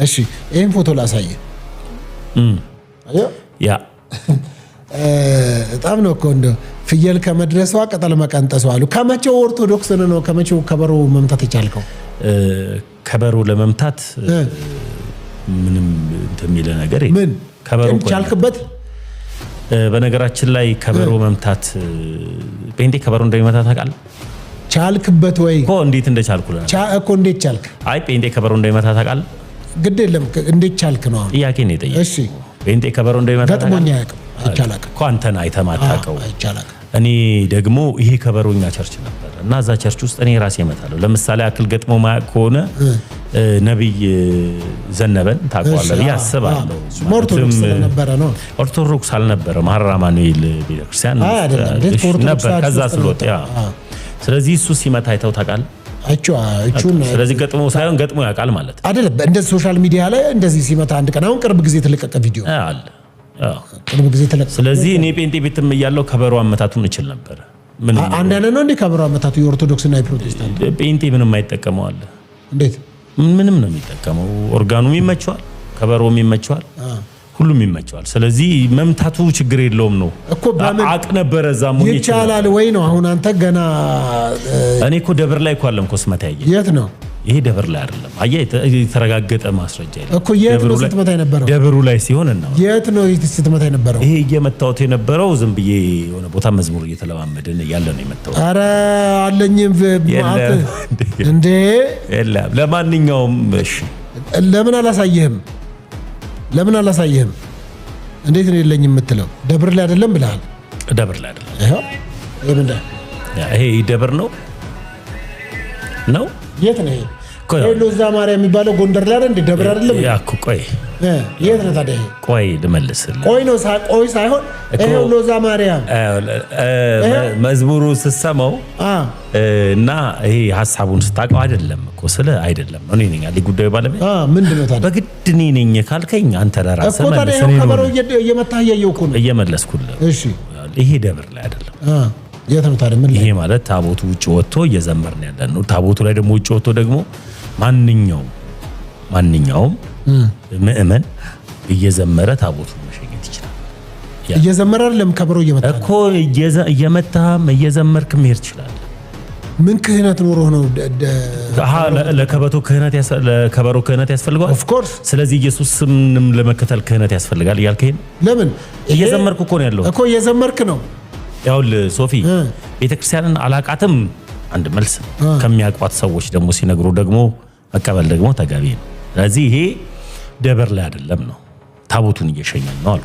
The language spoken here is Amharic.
እሺ ይሄን ፎቶ ላሳየ አዮ ያ በጣም ነው እኮ እንደው ፍየል ከመድረሷ ቅጠል መቀንጠሷ አሉ። ከመቼው ኦርቶዶክስ ነው ከመቼው ከበሮ መምታት የቻልከው? ከበሮ ለመምታት ምንም እንደሚለ ነገር ምን ከበሮ ቻልክበት? በነገራችን ላይ ከበሮ መምታት ጴንጤ ከበሮ እንደሚመታ ታውቃለህ? ቻልክበት ወይ እኮ እንዴት እንደቻልኩ እኮ እንዴት ቻልክ? አይ ጴንጤ ከበሮ እንደሚመታ ታውቃለህ? ግድ የለም እንዴት ቻልክ ነው ጥያቄ ነው የጠየቀው። እሺ ጴንጤ ከበሮ እንደሚመታ ገጥሞኛ ያውቅ አይቻላቅ እኮ አንተን አይተማታቀው አይቻላቅ። እኔ ደግሞ ይሄ ከበሮኛ ቸርች ነበር እና እዛ ቸርች ውስጥ እኔ ራሴ እመታለሁ። ለምሳሌ አክል ገጥሞ ማያውቅ ከሆነ ነብይ ዘነበን ታውቀዋለህ ብዬ አስባለሁ። ኦርቶዶክስ አልነበረም፣ ሐረር አማኑኤል ቤተክርስቲያን ነበር ከዛ ስለወጣ። ስለዚህ እሱ ሲመታ አይተው ታውቃለህ? ስለዚህ ገጥሞ ሳይሆን ገጥሞ ያውቃል ማለት አይደለም። እንደዚህ ሶሻል ሚዲያ ላይ እንደዚህ ሲመታ አንድ ቀን አሁን ቅርብ ጊዜ የተለቀቀ ቪዲዮ አለ። ስለዚህ እኔ ጴንጤ ቤትም እያለሁ ከበሮ አመታቱን እችል ነበር። ምን አንድ አይነት ነው እንዴ ከበሮ አመታቱ? የኦርቶዶክስ እና የፕሮቴስታንት ጴንጤ ምንም አይጠቀመው አለ። እንዴት ምንም ነው የሚጠቀመው? ኦርጋኑም ይመቸዋል፣ ከበሮም ይመቸዋል፣ ሁሉም ይመቸዋል። ስለዚህ መምታቱ ችግር የለውም ነው እኮ ባምን አቅ ነበር እዛም ሆነ ይቻላል ወይ ነው። አሁን አንተ ገና እኔ እኮ ደብር ላይ እኮ አለም እኮ ስመታ ያየ የት ነው? ይሄ ደብር ላይ አይደለም። አየህ የተረጋገጠ ማስረጃ ይላል እኮ የት ነው ስትመታ የነበረው? ደብሩ ላይ ሲሆን ነው። የት ነው ስትመታ የነበረው? ይሄ እየመታሁት የነበረው ዝም ብዬ የሆነ ቦታ መዝሙር እየተለማመድን ያለ ነው የመታሁት። ኧረ አለኝም እንዴ የለም። ለማንኛውም እሺ ለምን አላሳየህም? ለምን አላሳየህም? እንዴት ነው የለኝም የምትለው? ደብር ላይ አይደለም ብለሃል። ደብር ላይ አይደለም። ይሄ ደብር ነው ነው የት ነው ይሄ? ሎዛ ማርያም የሚባለው ጎንደር ላይ አይደል? ደብር አይደለም ያ እኮ። ቆይ የት ነው ታዲያ? ቆይ ልመልስልህ። ቆይ ነው ቆይ ሳይሆን ይሄው ሎዛ ማርያም መዝሙሩ ስትሰማው እና ይሄ ሐሳቡን ስታውቀው አይደለም እኮ ስለ አይደለም እኔ ነኝ አይደል ጉዳዩ ባለቤት። ምንድነው ታዲያ? በግድ እኔ ነኝ ካልከኝ አንተ ለራስህ እኮ ታዲያ ከበሮ እየመታህ እያየሁ እኮ ነው እየመለስኩልህ። እሺ ይሄ ደብር ላይ አይደለም። የት ነው ታዲያ? ምን ይሄ ማለት ታቦቱ ውጭ ወጥቶ እየዘመርን ያለን ነው። ታቦቱ ላይ ደግሞ ውጭ ወጥቶ ደግሞ ማንኛውም ምእመን እየዘመረ ታቦቱን መሸኘት ይችላል። እየዘመረ አይደለም ከበሮ እየመታ እኮ እየመታህም እየዘመርክ መሄድ ይችላል። ምን ክህነት ኖሮ ነው? ለከበሮ ክህነት ያስፈልጋል። ኦፍ ኮርስ። ስለዚህ ኢየሱስንም ለመከተል ክህነት ያስፈልጋል እያልከኝ ለምን? እየዘመርክ እኮ ነው ያለው እኮ እየዘመርክ ነው። ያውልህ ሶፊ ቤተክርስቲያንን አላቃትም አንድ መልስ ከሚያውቋት ሰዎች ደግሞ ሲነግሩ ደግሞ መቀበል ደግሞ ተገቢ ነው። ስለዚህ ይሄ ደብር ላይ አይደለም ነው ታቦቱን እየሸኘን ነው አሉ።